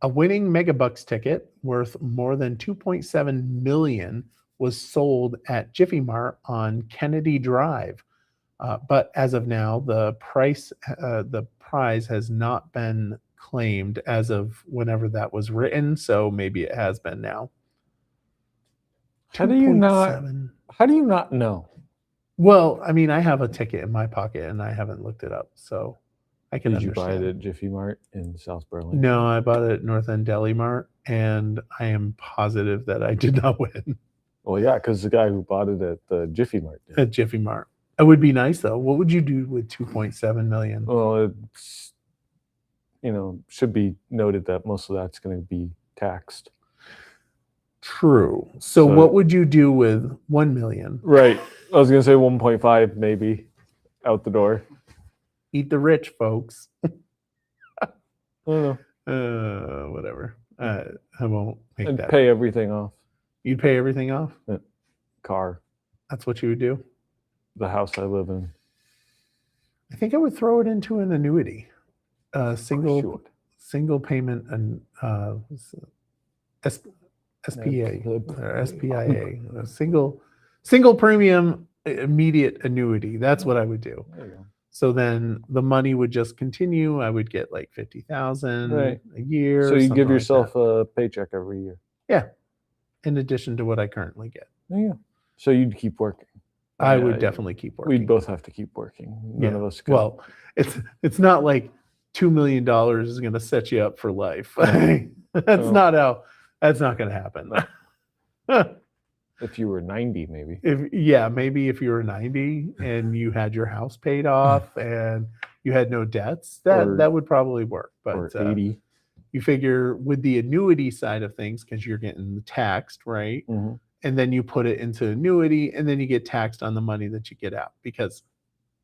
Speaker 1: A winning Megabucks ticket worth more than $2.7 million was sold at Jiffy Mart on Kennedy Drive. But as of now, the prize has not been claimed as of whenever that was written, so maybe it has been now.
Speaker 2: How do you not know?
Speaker 1: Well, I mean, I have a ticket in my pocket and I haven't looked it up. So I can
Speaker 2: Did you
Speaker 1: understand.
Speaker 2: buy it at Jiffy Mart in South Burlington?
Speaker 1: No, I bought it at North End Deli Mart, and I am positive that I did not win
Speaker 2: Well, yeah, because the guy who bought it at the Jiffy Mart did.
Speaker 1: at Jiffy Mart. It would be nice though. What would you do with 2.7 million?
Speaker 2: Well, it's should be noted that most of that's going to be taxed.
Speaker 1: True. So what would you do with 1 million?
Speaker 2: Right. I was going to say 1.5 maybe out the door.
Speaker 1: Eat the rich, folks.
Speaker 2: I don't know.
Speaker 1: Whatever. I won't make
Speaker 2: I'd
Speaker 1: that.
Speaker 2: pay everything off.
Speaker 1: You'd pay everything off?
Speaker 2: Car,
Speaker 1: That's what you would do?
Speaker 2: the house I live in.
Speaker 1: I think I would throw it into an annuity. Single
Speaker 2: Shoot.
Speaker 1: single payment and SPA or SPIA, a single premium immediate annuity. That's what I would do.
Speaker 2: There you go.
Speaker 1: So then the money would just continue. I would get like 50,000
Speaker 2: Right.
Speaker 1: a year.
Speaker 2: So you
Speaker 1: something
Speaker 2: give
Speaker 1: like
Speaker 2: yourself
Speaker 1: that,
Speaker 2: a paycheck every year.
Speaker 1: in addition to what I currently get.
Speaker 2: There you go. So you'd keep working.
Speaker 1: I
Speaker 2: Yeah,
Speaker 1: would definitely keep working.
Speaker 2: We'd both have to keep working. None of us could.
Speaker 1: Well, it's not like $2 million is going to set you up for life. That's
Speaker 2: No.
Speaker 1: not going to happen.
Speaker 2: If you were 90, maybe.
Speaker 1: Maybe if you were 90 and you had your house paid off and you had no debts, that would probably work. But
Speaker 2: Or 80.
Speaker 1: you figure with the annuity side of things, because you're getting taxed, right?
Speaker 2: Mm-hmm.
Speaker 1: And then you put it into annuity, and then you get taxed on the money that you get out, because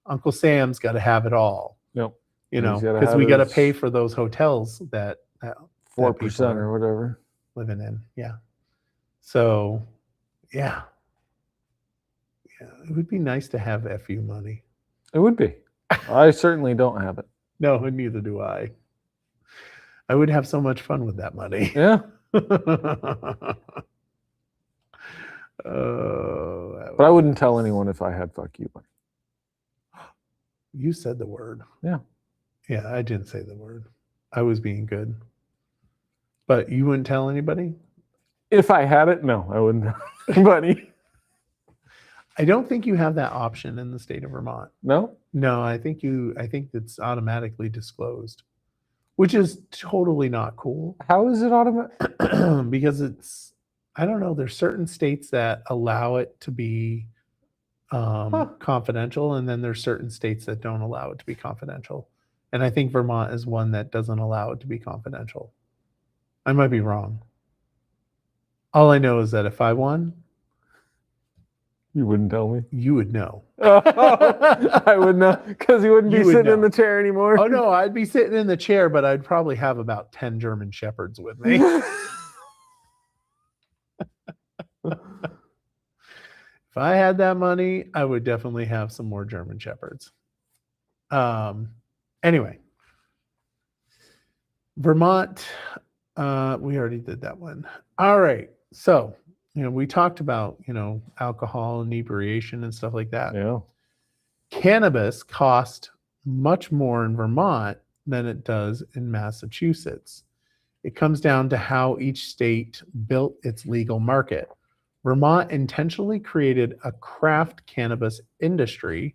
Speaker 1: Uncle Sam's got to have it all.
Speaker 2: Yep.
Speaker 1: Because
Speaker 2: He's gotta
Speaker 1: we
Speaker 2: have
Speaker 1: got to
Speaker 2: his
Speaker 1: pay for those hotels that
Speaker 2: 4% or whatever.
Speaker 1: living in. Yeah. So, yeah, it would be nice to have FU money.
Speaker 2: It would be. I certainly don't have it.
Speaker 1: No, and neither do I. I would have so much fun with that money.
Speaker 2: Yeah. But I wouldn't tell anyone if I had fuck you money.
Speaker 1: You said the word.
Speaker 2: Yeah.
Speaker 1: Yeah, I didn't say the word. I was being good. But you wouldn't tell anybody?
Speaker 2: If I had it, no, I wouldn't tell anybody.
Speaker 1: I don't think you have that option in the state of Vermont.
Speaker 2: No?
Speaker 1: No, I think it's automatically disclosed, which is totally not cool.
Speaker 2: How is it automatic?
Speaker 1: Because I don't know, there's certain states that allow it to be confidential, and then there's certain states that don't allow it to be confidential. And I think Vermont is one that doesn't allow it to be confidential. I might be wrong. All I know is that if I won,
Speaker 2: You wouldn't tell me?
Speaker 1: you would know.
Speaker 2: I would know, because you wouldn't be
Speaker 1: You would
Speaker 2: sitting in
Speaker 1: know.
Speaker 2: the chair anymore.
Speaker 1: Oh no, I'd be sitting in the chair, but I'd probably have about 10 German Shepherds with me. If I had that money, I would definitely have some more German Shepherds. Anyway, Vermont, we already did that one. All right. So, we talked about, alcohol, inebriation, and stuff like that.
Speaker 2: Yeah.
Speaker 1: Cannabis costs much more in Vermont than it does in Massachusetts. It comes down to how each state built its legal market. Vermont intentionally created a craft cannabis industry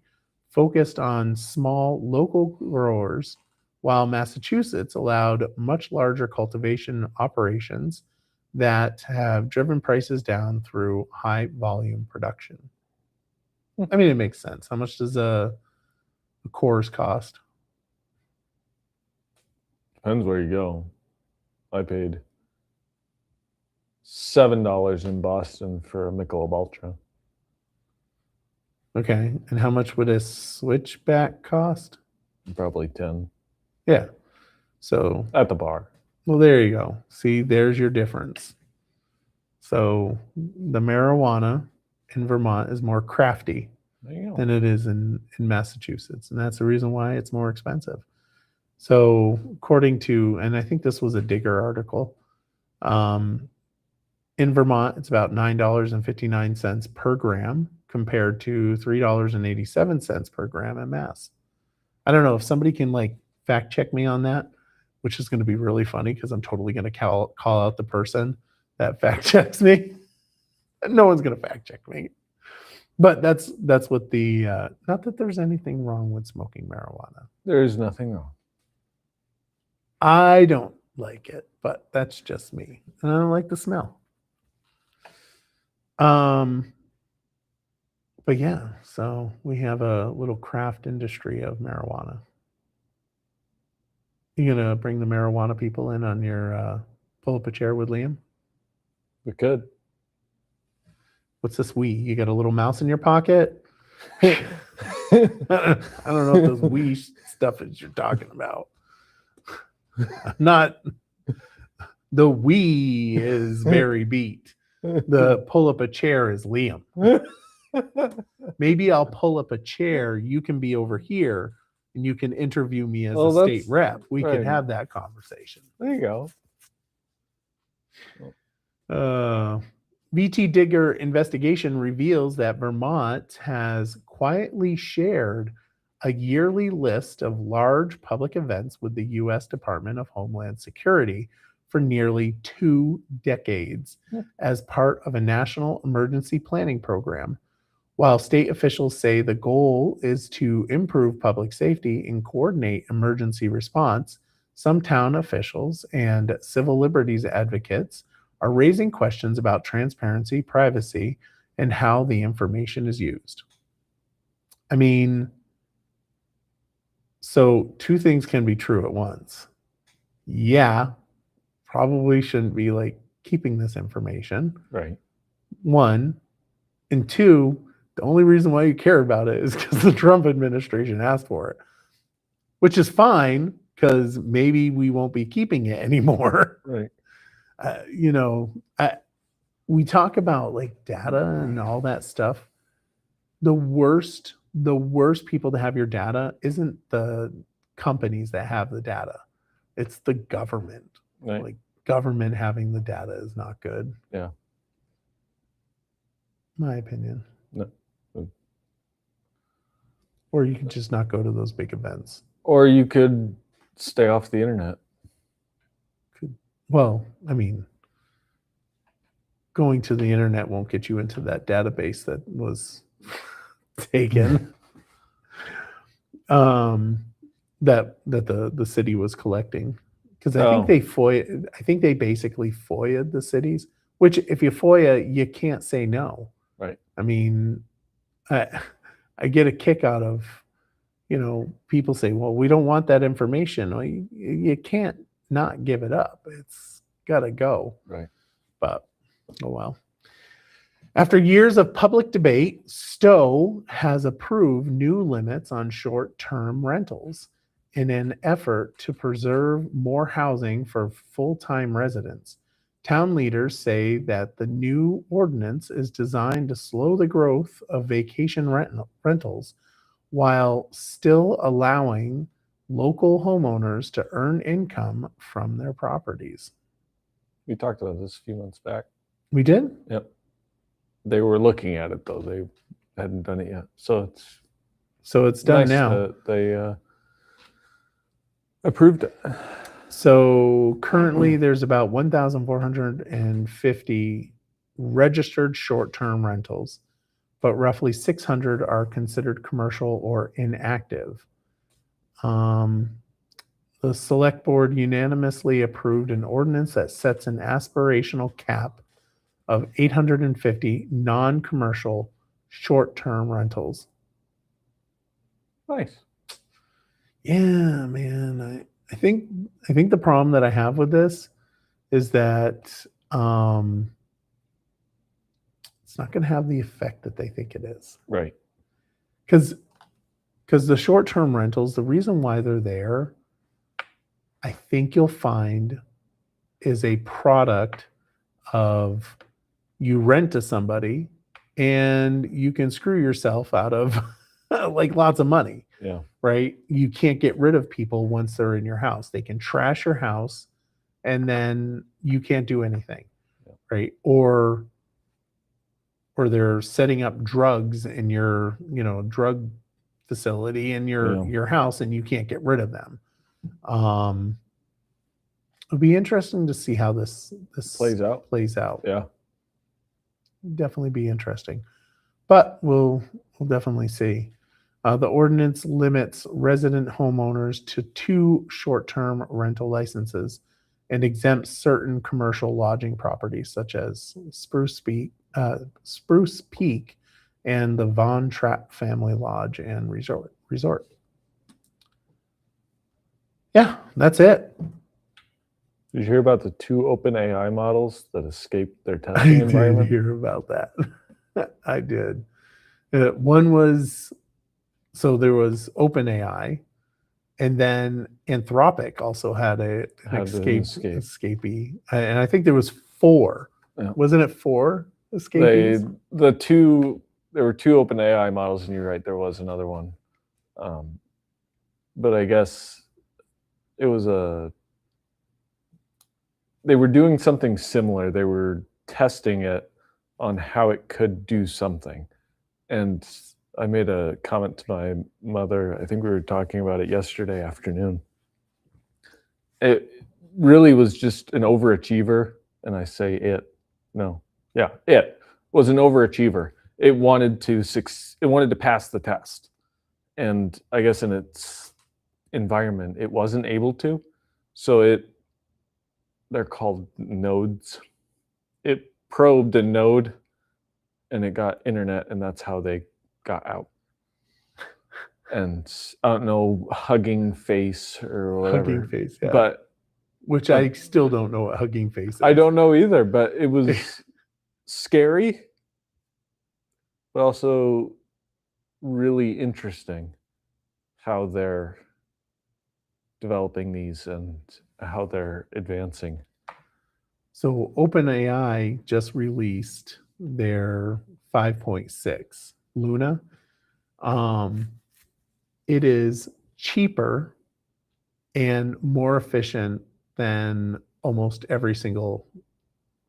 Speaker 1: focused on small local growers, while Massachusetts allowed much larger cultivation operations that have driven prices down through high volume production. I mean, it makes sense. How much does a course cost?
Speaker 2: Depends where you go. I paid $7 in Boston for a Michelob Ultra.
Speaker 1: Okay. And how much would a switchback cost?
Speaker 2: Probably 10
Speaker 1: Yeah. So,
Speaker 2: at the bar.
Speaker 1: well, there you go. See, there's your difference. So the marijuana in Vermont is more crafty
Speaker 2: There you go.
Speaker 1: than it is in Massachusetts. And that's the reason why it's more expensive. So according to, and I think this was a Digger article, in Vermont, it's about $9.59 per gram compared to $3.87 per gram in Mass. I don't know if somebody can fact check me on that, which is going to be really funny because I'm totally going to call out the person that fact checks me. No one's going to fact check me. But that's what the, not that there's anything wrong with smoking marijuana.
Speaker 2: There is nothing wrong.
Speaker 1: I don't like it, but that's just me. And I don't like the smell. But yeah, so we have a little craft industry of marijuana. You gonna bring the marijuana people in on your pull up a chair with Liam?
Speaker 2: We could.
Speaker 1: What's this we? You got a little mouse in your pocket? I don't know what those we stuff is you're talking about. Not the we is very beat. The pull up a chair is Liam. Maybe I'll pull up a chair. You can be over here and you can interview me as a state rep. We could have that conversation.
Speaker 2: There you
Speaker 1: go. VT Digger investigation reveals that Vermont has quietly shared a yearly list of large public events with the U.S. Department of Homeland Security for nearly 2 decades as part of a national emergency planning program. While state officials say the goal is to improve public safety and coordinate emergency response, some town officials and civil liberties advocates are raising questions about transparency, privacy, and how the information is used. I mean, so 2 things can be true at once. Yeah, probably shouldn't be like keeping this information.
Speaker 2: Right.
Speaker 1: 1, and 2, the only reason why you care about it is because the Trump administration asked for it, which is fine because maybe we won't be keeping it anymore.
Speaker 2: Right.
Speaker 1: We talk about like data and all that stuff. The worst people to have your data isn't the companies that have the data. It's the government.
Speaker 2: Right.
Speaker 1: Like government having the data is not good.
Speaker 2: Yeah.
Speaker 1: My opinion.
Speaker 2: No.
Speaker 1: Or you could just not go to those big events.
Speaker 2: Or you could stay off the internet.
Speaker 1: Well, I mean, going to the internet won't get you into that database that was taken. That the city was collecting. Because I think they basically FOIA'd the cities, which if you FOIA, you can't say no.
Speaker 2: Right.
Speaker 1: I mean, I get a kick out of, people say, well, we don't want that information. Well, you can't not give it up. It's got to go.
Speaker 2: Right.
Speaker 1: But, oh well. After years of public debate, Stowe has approved new limits on short-term rentals in an effort to preserve more housing for full-time residents. Town leaders say that the new ordinance is designed to slow the growth of vacation rentals while still allowing local homeowners to earn income from their properties.
Speaker 2: We talked about this a few months back.
Speaker 1: We did?
Speaker 2: Yep. They were looking at it, though. They hadn't done it yet. So it's
Speaker 1: done
Speaker 2: nice
Speaker 1: now.
Speaker 2: That they approved it.
Speaker 1: So currently there's about 1,450 registered short-term rentals, but roughly 600 are considered commercial or inactive. The select board unanimously approved an ordinance that sets an aspirational cap of 850 non-commercial short-term rentals.
Speaker 2: Nice.
Speaker 1: Yeah, man. I think the problem that I have with this is that it's not going to have the effect that they think it is.
Speaker 2: Right.
Speaker 1: Because the short-term rentals, the reason why they're there, I think you'll find is a product of you rent to somebody and you can screw yourself out of like lots of money.
Speaker 2: Yeah.
Speaker 1: Right? You can't get rid of people once they're in your house. They can trash your house and then you can't do anything.
Speaker 2: Yeah.
Speaker 1: Right? Or they're setting up drugs in your, drug facility in your house and you can't get rid of them. It'll be interesting to see how this
Speaker 2: plays out.
Speaker 1: Yeah. Definitely be interesting. But we'll definitely see. The ordinance limits resident homeowners to 2 short-term rental licenses and exempts certain commercial lodging properties such as Spruce Peak and the Von Trapp Family Lodge and Resort. Yeah, that's it.
Speaker 2: Did you hear about the 2 open AI models that escaped their
Speaker 1: I
Speaker 2: testing
Speaker 1: did
Speaker 2: environment?
Speaker 1: hear about that. I did. One was, so there was OpenAI, and then Anthropic also had an escapee, and I think there was 4.
Speaker 2: Yeah.
Speaker 1: Wasn't it 4 escapees?
Speaker 2: There were 2 open AI models, and you're right, there was another one. But I guess it was they were doing something similar. They were testing it on how it could do something. And I made a comment to my mother. I think we were talking about it yesterday afternoon. It really was just an overachiever. And I say it was an overachiever. It wanted to pass the test. And I guess in its environment, it wasn't able to. So they're called nodes. It probed a node and it got internet, and that's how they got out. And I don't know, Hugging Face or whatever.
Speaker 1: Hugging Face, yeah.
Speaker 2: But
Speaker 1: which I still don't know what Hugging Face is.
Speaker 2: I don't know either, but it was scary, but also really interesting how they're developing these and how they're advancing.
Speaker 1: So OpenAI just released their 5.6 Luna. It is cheaper and more efficient than almost every single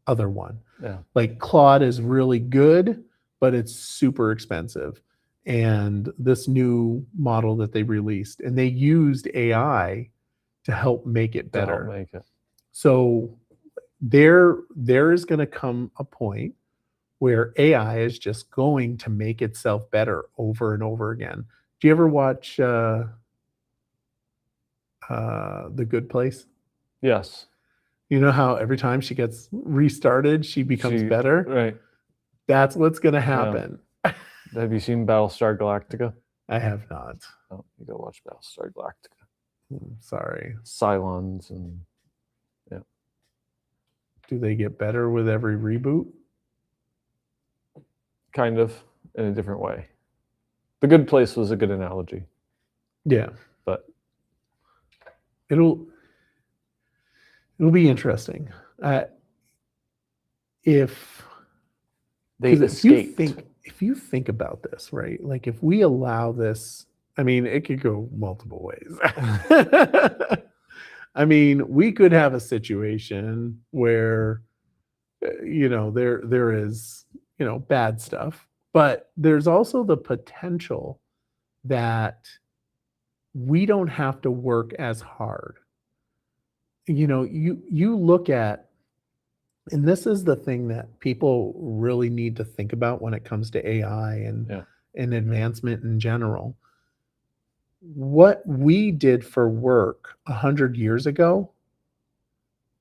Speaker 1: other one.
Speaker 2: Yeah.
Speaker 1: Like Claude is really good, but it's super expensive. And this new model that they released, and they used AI to help make it better. So there is going to come a point where AI is just going to make itself better over and over again. Do you ever watch The Good Place?
Speaker 2: Yes.
Speaker 1: You know how every time she gets restarted, she becomes better?
Speaker 2: Right.
Speaker 1: That's what's going to happen.
Speaker 2: Yeah. Have you seen Battlestar Galactica?
Speaker 1: I have not.
Speaker 2: Oh, you go watch Battlestar Galactica.
Speaker 1: Sorry.
Speaker 2: Cylons and yeah.
Speaker 1: Do they get better with every reboot?
Speaker 2: Kind of, in a different way. The Good Place was a good analogy.
Speaker 1: Yeah.
Speaker 2: But
Speaker 1: it'll be interesting. If you think about this, right? Like if we allow this, I mean, it could go multiple ways. I mean, we could have a situation where, there is, bad stuff, but there's also the potential that we don't have to work as hard. You look at, and this is the thing that people really need to think about when it comes to AI and advancement in general. What we did for work 100 years ago,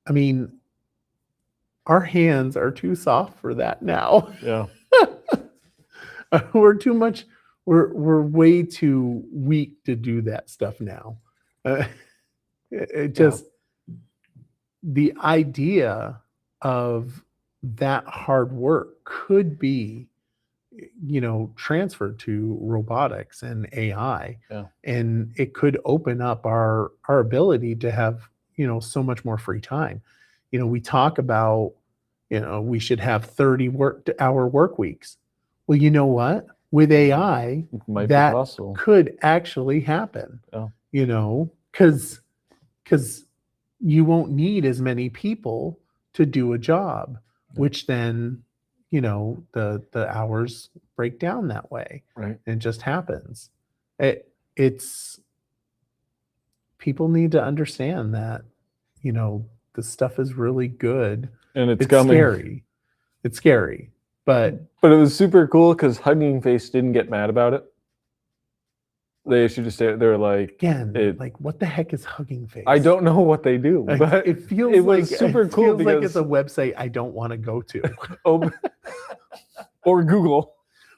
Speaker 1: I mean, our hands are too soft for that now.
Speaker 2: Yeah.
Speaker 1: We're way too weak to do that stuff now. The idea of that hard work could be, transferred to robotics and AI.
Speaker 2: Yeah.
Speaker 1: And it could open up our ability to have, so much more free time. We talk about, we should have 30-hour work weeks. Well, you know what? With AI, that could actually happen.
Speaker 2: Yeah.
Speaker 1: Because you won't need as many people to do a job, which then, the hours break down that way.
Speaker 2: Right.
Speaker 1: It just happens. It's people need to understand that, the stuff is really good.
Speaker 2: And it's coming.
Speaker 1: Scary. It's scary. But
Speaker 2: it was super cool because Hugging Face didn't get mad about it. They issued a statement. They were like,
Speaker 1: Again, like what the heck is Hugging Face?
Speaker 2: I don't know what they do,
Speaker 1: Like,
Speaker 2: but
Speaker 1: it feels
Speaker 2: it
Speaker 1: like
Speaker 2: was super
Speaker 1: it
Speaker 2: cool
Speaker 1: feels like
Speaker 2: because
Speaker 1: it's a website I don't want to go to.
Speaker 2: Or Google.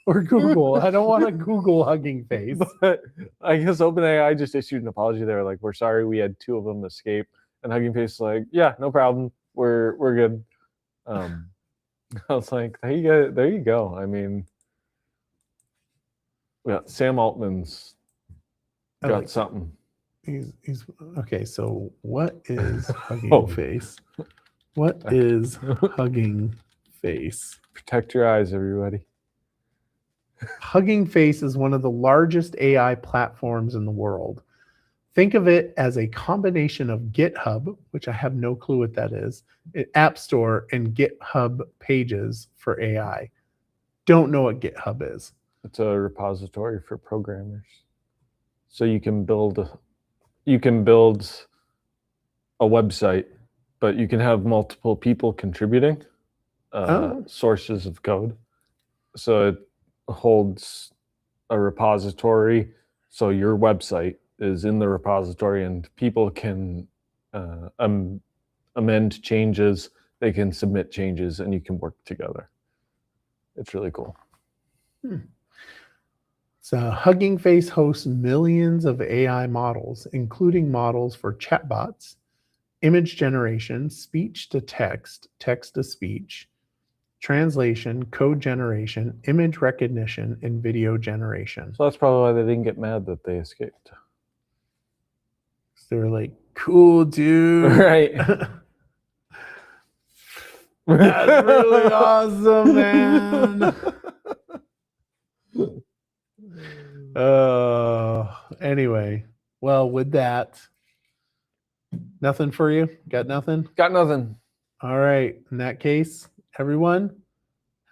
Speaker 1: Or Google. I don't want to Google Hugging Face.
Speaker 2: But I guess OpenAI just issued an apology. They were like, "We're sorry, we had 2 of them escape." And Hugging Face is like, "Yeah, no problem. We're good." I was like, "There you go." I mean, yeah, Sam Altman's
Speaker 1: I
Speaker 2: got
Speaker 1: like
Speaker 2: something.
Speaker 1: He's okay. So what is Hugging Face? What is Hugging Face?
Speaker 2: Protect your eyes, everybody.
Speaker 1: Hugging Face is one of the largest AI platforms in the world. Think of it as a combination of GitHub, which I have no clue what that is, App Store, and GitHub Pages for AI. Don't know what GitHub is.
Speaker 2: It's a repository for programmers. So you can build a website, but you can have multiple people contributing sources of code. So it holds a repository. So your website is in the repository and people can amend changes. They can submit changes and you can work together. It's really cool.
Speaker 1: So Hugging Face hosts millions of AI models, including models for chatbots, image generation, speech to text, text to speech, translation, code generation, image recognition, and video generation.
Speaker 2: So that's probably why they didn't get mad that they escaped.
Speaker 1: They were like, cool, dude.
Speaker 2: Right.
Speaker 1: That's really awesome, man. Anyway, well, with that, nothing for you? Got nothing?
Speaker 2: Got nothing.
Speaker 1: All right. In that case, everyone,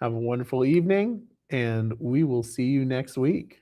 Speaker 1: have a wonderful evening, and we will see you next week.